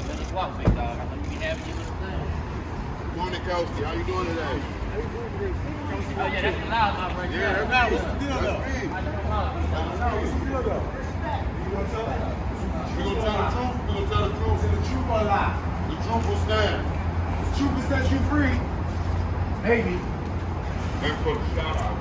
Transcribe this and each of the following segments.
Good morning, Kelsey. How you doing today? Oh yeah, that's the loud mouth right there. Yeah, That's what's the deal though? What's the deal though? We gonna tell the truth? We gonna tell the truth? Say the truth or lie? The truth will stand. The truth will set you free. Maybe. Thanks for the shout out.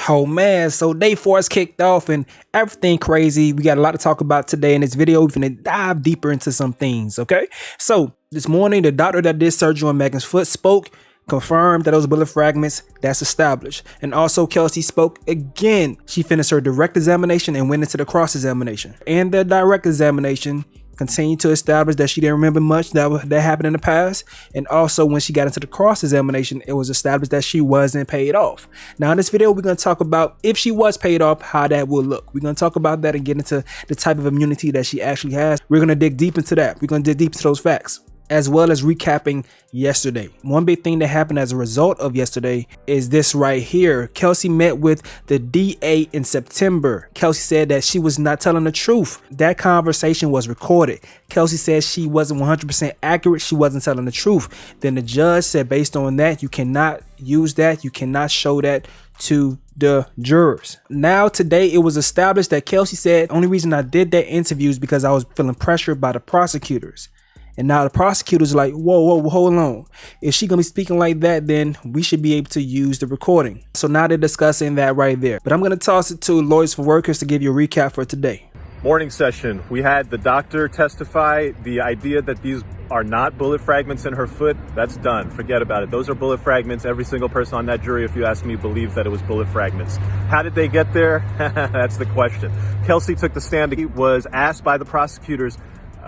Oh man, so day 4 is kicked off and everything crazy. We got a lot to talk about today in this video. We're gonna dive deeper into some things, okay? So this morning, the doctor that did surgery on Megan's foot spoke, confirmed that those bullet fragments, that's established. And also Kelsey spoke again. She finished her direct examination and went into the cross examination. And the direct examination continued to establish that she didn't remember much that happened in the past. And also when she got into the cross examination, it was established that she wasn't paid off. Now in this video, we're going to talk about if she was paid off, how that will look. We're going to talk about that and get into the type of immunity that she actually has. We're going to dig deep into that. We're going to dig deep into those facts, as well as recapping yesterday. One big thing that happened as a result of yesterday is this right here. Kelsey met with the DA in September. Kelsey said that she was not telling the truth. That conversation was recorded. Kelsey said she wasn't 100% accurate. She wasn't telling the truth. Then the judge said, based on that, you cannot use that. You cannot show that to the jurors. Now today it was established that Kelsey said, only reason I did that interview is because I was feeling pressured by the prosecutors. And now the prosecutors are like, whoa, hold on. If she gonna be speaking like that, then we should be able to use the recording. So now they're discussing that right there. But I'm gonna toss it to Lawyers for Workers to give you a recap for today. Morning session. We had the doctor testify. The idea that these are not bullet fragments in her foot, that's done. Forget about it. Those are bullet fragments. Every single person on that jury, if you ask me, believes that it was bullet fragments. How did they get there? That's the question. Kelsey took the stand. He was asked by the prosecutors,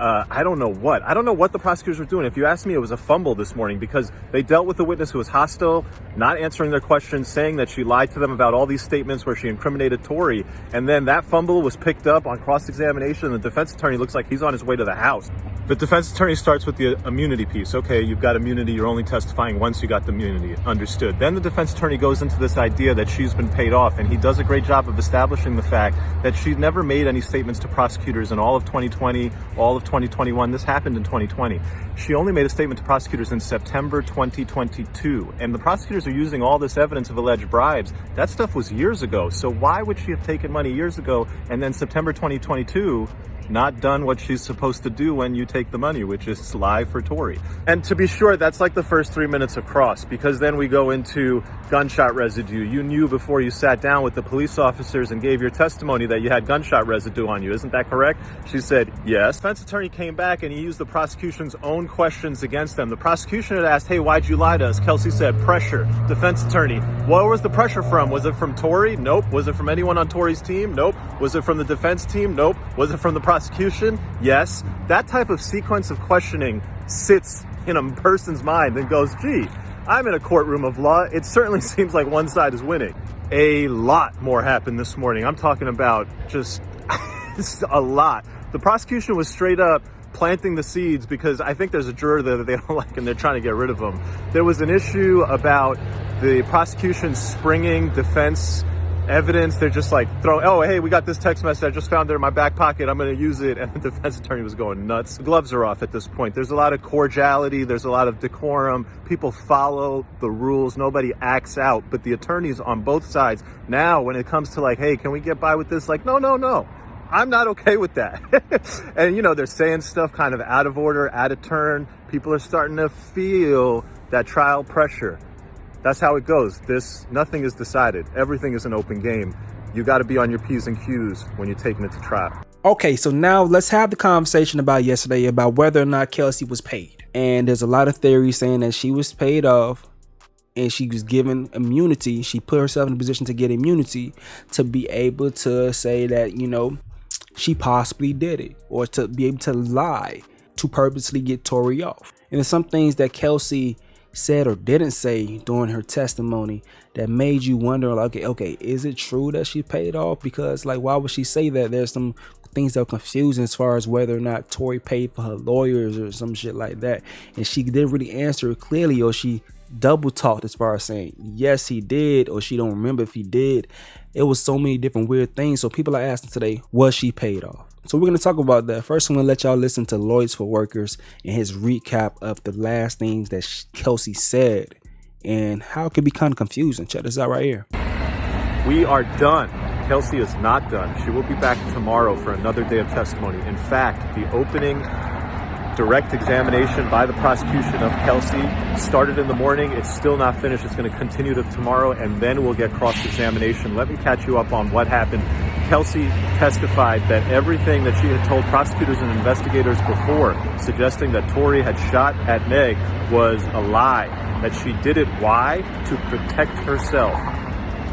I don't know what the prosecutors were doing. If you ask me, it was a fumble this morning because they dealt with a witness who was hostile, not answering their questions, saying that she lied to them about all these statements where she incriminated Tory. And then that fumble was picked up on cross-examination. The defense attorney looks like he's on his way to the house. The defense attorney starts with the immunity piece. Okay, you've got immunity. You're only testifying once you got the immunity. Understood. Then the defense attorney goes into this idea that she's been paid off, and he does a great job of establishing the fact that she never made any statements to prosecutors in all of 2020, all of 2021. This happened in 2020. She only made a statement to prosecutors in September 2022, and the prosecutors are using all this evidence of alleged bribes. That stuff was years ago. So why would she have taken money years ago and then September 2022 not done what she's supposed to do when you take the money, which is lie for Tory? And to be sure, that's like the first 3 minutes of cross, because then we go into gunshot residue. You knew before you sat down with the police officers and gave your testimony that you had gunshot residue on you. Isn't that correct? She said, yes. Defense attorney came back and he used the prosecution's own questions against them. The prosecution had asked, hey, why'd you lie to us? Kelsey said, pressure. Defense attorney, where was the pressure from? Was it from Tory? Nope. Was it from anyone on Tory's team? Nope. Was it from the defense team? Nope. Was it from the prosecution? Yes. That type of sequence of questioning sits in a person's mind and goes, gee, I'm in a courtroom of law. It certainly seems like one side is winning. A lot more happened this morning. I'm talking about just a lot. The prosecution was straight up planting the seeds because I think there's a juror there that they don't like and they're trying to get rid of him. There was an issue about the prosecution springing defense evidence. They're just like oh, hey, we got this text message. I just found it in my back pocket. I'm going to use it. And the defense attorney was going nuts. The gloves are off at this point. There's a lot of cordiality. There's a lot of decorum. People follow the rules. Nobody acts out. But the attorneys on both sides now, when it comes to like, hey, can we get by with this? Like, no. I'm not okay with that. And, you know, they're saying stuff kind of out of order, out of turn. People are starting to feel that trial pressure. That's how it goes. Nothing is decided. Everything is an open game. You got to be on your P's and Q's when you're taking it to trial. Okay, so now let's have the conversation about yesterday about whether or not Kelsey was paid. And there's a lot of theories saying that she was paid off and she was given immunity. She put herself in a position to get immunity to be able to say that, you know, she possibly did it, or to be able to lie to purposely get Tory off. And there's some things that Kelsey said or didn't say during her testimony that made you wonder, like, okay, is it true that she paid off? Because, like, why would she say that? There's some things that are confusing as far as whether or not Tory paid for her lawyers or some shit like that. And she didn't really answer it clearly, or she double talked as far as saying yes he did, or she don't remember if he did. It was so many different weird things. So people are asking today, was she paid off? So we're going to talk about that. First, I'm going to let y'all listen to Lawyers for Workers and his recap of the last things that Kelsey said and how it can be kind of confusing. Check this out right here. We are done. Kelsey is not done. She will be back tomorrow for another day of testimony. In fact, the opening direct examination by the prosecution of Kelsey started in the morning. It's still not finished. It's going to continue to tomorrow, and then we'll get cross-examination. Let me catch you up on what happened. Kelsey testified that everything that she had told prosecutors and investigators before, suggesting that Tory had shot at Meg, was a lie. That she did it, why? To protect herself.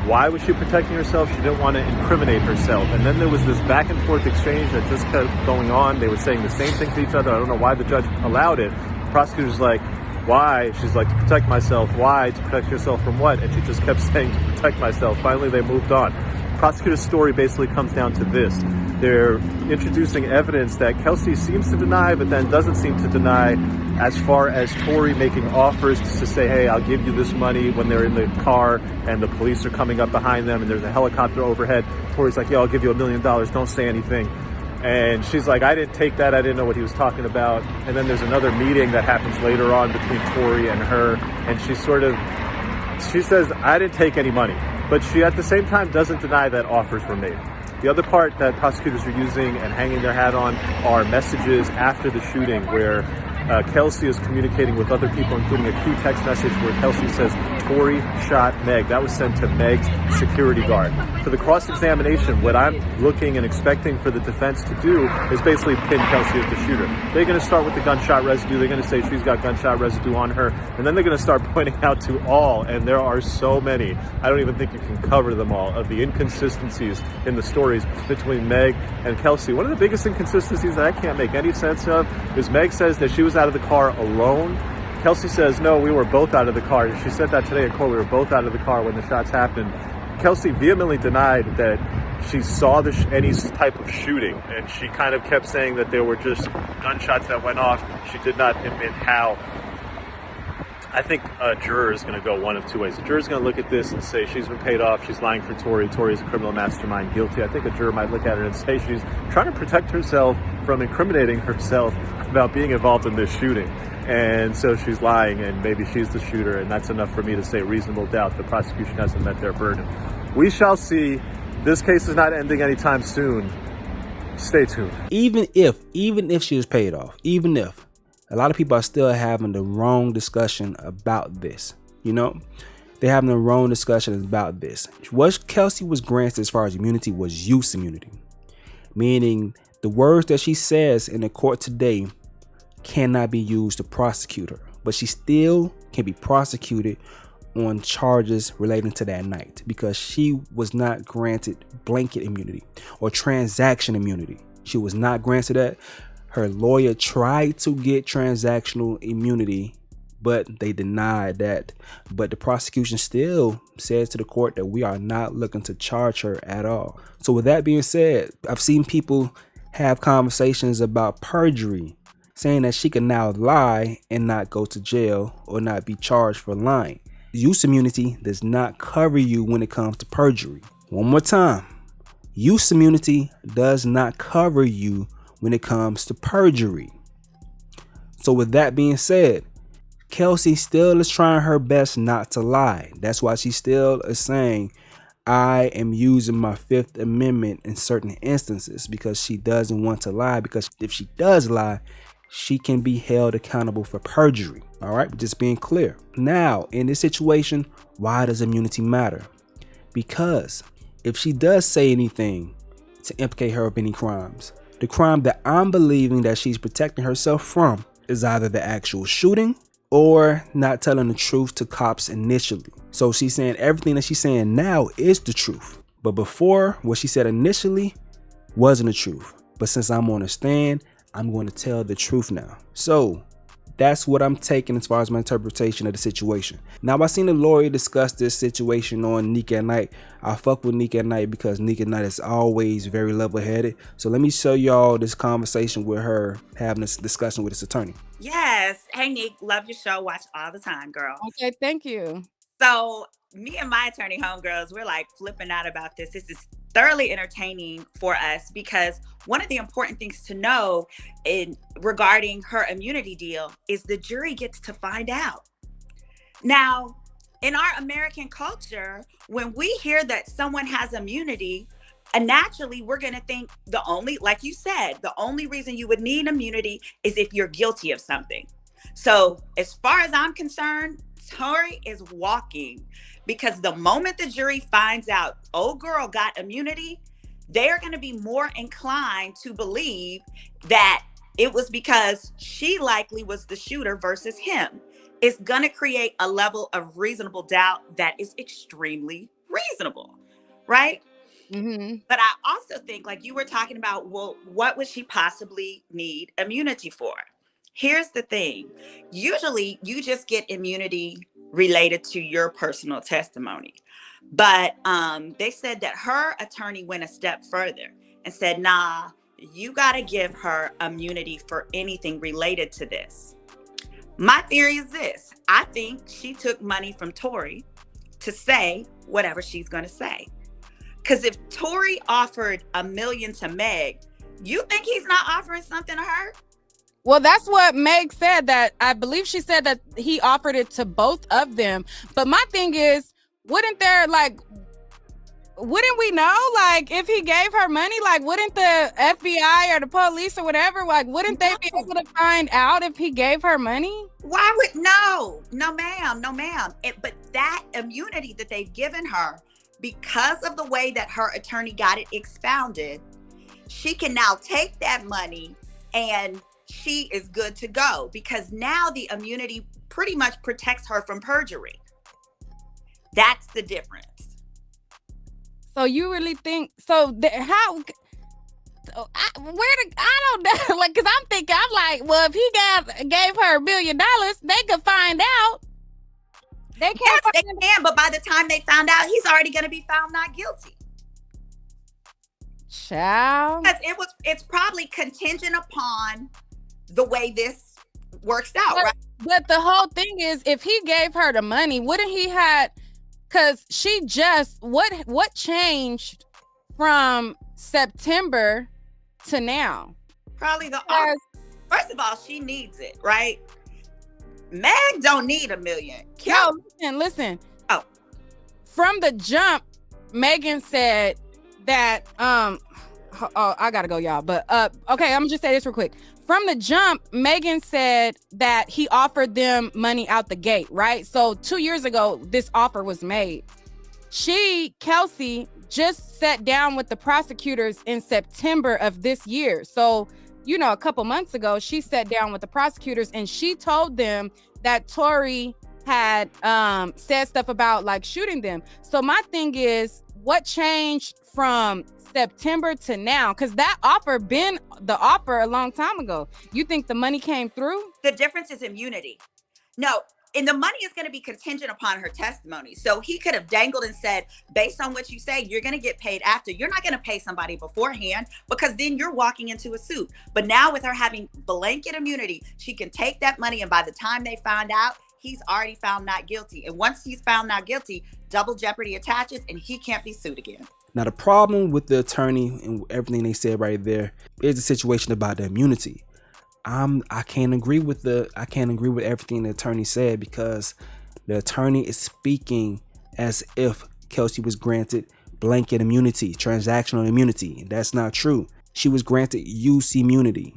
Why was she protecting herself? She didn't want to incriminate herself. And then there was this back and forth exchange that just kept going on. They were saying the same thing to each other. I don't know why the judge allowed it. The prosecutor's like, why? She's like, to protect myself. Why? To protect yourself from what? And she just kept saying, to protect myself. Finally, they moved on. Prosecutor's story basically comes down to this. They're introducing evidence that Kelsey seems to deny, but then doesn't seem to deny, as far as Tory making offers to say, hey, I'll give you this money when they're in the car and the police are coming up behind them and there's a helicopter overhead. Tory's like, yeah, I'll give you $1 million. Don't say anything. And she's like, I didn't take that. I didn't know what he was talking about. And then there's another meeting that happens later on between Tory and her. And she says, I didn't take any money. But she, at the same time, doesn't deny that offers were made. The other part that prosecutors are using and hanging their hat on are messages after the shooting where Kelsey is communicating with other people, including a key text message where Kelsey says, Tory shot Meg. That was sent to Meg's security guard. For the cross-examination, what I'm looking and expecting for the defense to do is basically pin Kelsey as the shooter. They're going to start with the gunshot residue. They're going to say she's got gunshot residue on her. And then they're going to start pointing out to all, and there are so many, I don't even think you can cover them all, of the inconsistencies in the stories between Meg and Kelsey. One of the biggest inconsistencies that I can't make any sense of is Meg says that she was out of the car alone. Kelsey says, no, we were both out of the car. She said that today in court. We were both out of the car when the shots happened. Kelsey vehemently denied that she saw any type of shooting, and she kind of kept saying that there were just gunshots that went off. She did not admit how. I think a juror is going to go one of two ways. A juror is going to look at this and say she's been paid off, she's lying for Tory, Tory is a criminal mastermind, guilty. I think a juror might look at it and say she's trying to protect herself from incriminating herself about being involved in this shooting. And so she's lying, and maybe she's the shooter, and that's enough for me to say reasonable doubt the prosecution hasn't met their burden. We shall see. This case is not ending anytime soon. Stay tuned. Even if she was paid off, even if, a lot of people are still having the wrong discussion about this. You know, they're having the wrong discussion about this. What Kelsey was granted as far as immunity was use immunity, meaning the words that she says in the court today cannot be used to prosecute her, but she still can be prosecuted on charges relating to that night because she was not granted blanket immunity or transaction immunity. She was not granted that. Her lawyer tried to get transactional immunity, but they denied that. But the prosecution still said to the court that we are not looking to charge her at all. So with that being said, I've seen people have conversations about perjury, saying that she can now lie and not go to jail or not be charged for lying. Use immunity does not cover you when it comes to perjury. One more time. Use immunity does not cover you when it comes to perjury. So with that being said, Kelsey still is trying her best not to lie. That's why she still is saying, I am using my Fifth Amendment in certain instances, because she doesn't want to lie, because if she does lie, she can be held accountable for perjury. All right, just being clear. Now, in this situation, why does immunity matter? Because if she does say anything to implicate her of any crimes, the crime that I'm believing that she's protecting herself from is either the actual shooting or not telling the truth to cops initially. So she's saying everything that she's saying now is the truth. But before, what she said initially wasn't the truth. But since I'm on the stand, I'm going to tell the truth now. So That's what I'm taking as far as my interpretation of the situation. Now, I seen the lawyer discuss this situation on Nick at Night. I fuck with Nick at Night because Nick at Night is always very level-headed. So let me show y'all this conversation with her having this discussion with his attorney. Yes. Hey, Nick, love your show. Watch all the time, girl. Okay, thank you. So me and my attorney homegirls, we're like flipping out about this. This is thoroughly entertaining for us because one of the important things to know regarding her immunity deal is the jury gets to find out. Now, in our American culture, when we hear that someone has immunity, naturally we're going to think like you said, the only reason you would need immunity is if you're guilty of something. So as far as I'm concerned, Tory is walking because the moment the jury finds out old girl got immunity, they're going to be more inclined to believe that it was because she likely was the shooter versus him. It's going to create a level of reasonable doubt that is extremely reasonable, right? Mm-hmm. But I also think, like you were talking about, well, what would she possibly need immunity for? Here's the thing. Usually you just get immunity related to your personal testimony. But they said that her attorney went a step further and said, nah, you got to give her immunity for anything related to this. My theory is this. I think she took money from Tory to say whatever she's going to say. Because if Tory offered $1 million to Meg, you think he's not offering something to her? Well, that's what Meg said, that I believe she said that he offered it to both of them. But my thing is, wouldn't we know, like, if he gave her money, like, wouldn't the FBI or the police or whatever, like, wouldn't they be able to find out if he gave her money? Why would, no, ma'am. But that immunity that they've given her, because of the way that her attorney got it expounded, she can now take that money and she is good to go because now the immunity pretty much protects her from perjury. That's the difference. So you really think I don't know, like, because I'm like, well, if he gave her $1 million, they could find out. They can't. Yes, they can, but by the time they found out, he's already going to be found not guilty. Child. Because it's probably contingent upon the way this works out, right? But the whole thing is, if he gave her the money, wouldn't he had? Because she just what changed from September to now? Probably first of all, she needs it, right? Meg don't need $1 million. No, listen. Oh. From the jump, Megan said that I gotta go, y'all. But okay, I'm gonna just say this real quick. From the jump, Megan said that he offered them money out the gate, right? So 2 years ago, this offer was made. Kelsey, just sat down with the prosecutors in September of this year. So, a couple months ago, she sat down with the prosecutors and she told them that Tory had said stuff about like shooting them. So my thing is, what changed from September to now? Because that offer been the offer a long time ago. You think the money came through? The difference is immunity. No, and the money is going to be contingent upon her testimony. So he could have dangled and said, based on what you say, you're going to get paid after. You're not going to pay somebody beforehand because then you're walking into a suit. But now with her having blanket immunity, she can take that money, and by the time they find out, he's already found not guilty. And once he's found not guilty, double jeopardy attaches and he can't be sued again. Now, the problem with the attorney and everything they said right there is the situation about the immunity. I can't agree with everything the attorney said because the attorney is speaking as if Kelsey was granted blanket immunity, transactional immunity. And that's not true. She was granted use immunity.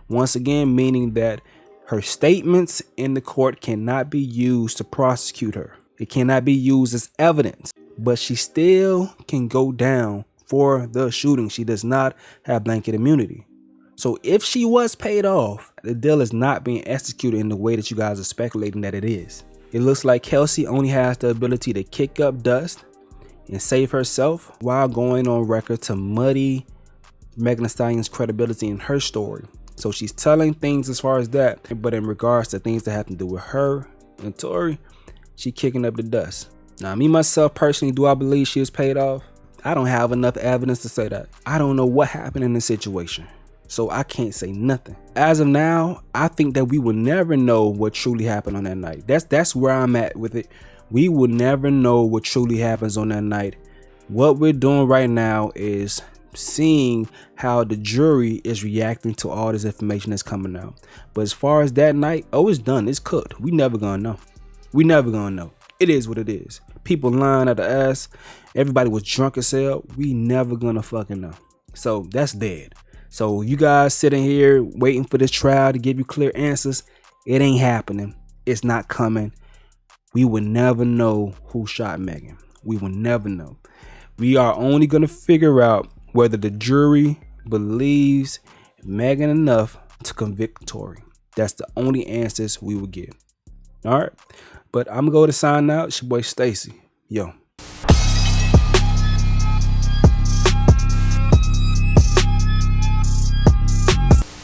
Once again, meaning that her statements in the court cannot be used to prosecute her. It cannot be used as evidence, but she still can go down for the shooting. She does not have blanket immunity. So if she was paid off, the deal is not being executed in the way that you guys are speculating that it is. It looks like Kelsey only has the ability to kick up dust and save herself while going on record to muddy Megan Thee Stallion's credibility in her story. So she's telling things as far as that, but in regards to things that have to do with her and Tory, she kicking up the dust. Now, me myself personally, do I believe she was paid off? I don't have enough evidence to say that. I don't know what happened in this situation, so I can't say nothing. As of now, I think that we will never know what truly happened on that night. That's where I'm at with it. We will never know what truly happens on that night. What we're doing right now is seeing how the jury is reacting to all this information that's coming out. But as far as that night, oh, it's done. It's cooked. We never gonna know. We never gonna know. It is what it is. People lying at the ass. Everybody was drunk as hell. We never gonna fucking know. So that's dead. So you guys sitting here waiting for this trial to give you clear answers. It ain't happening. It's not coming. We will never know who shot Megan. We will never know. We are only gonna figure out whether the jury believes Megan enough to convict Tory. That's the only answers we will get. All right. But I'm going to sign out. It's your boy Stacy. Yo.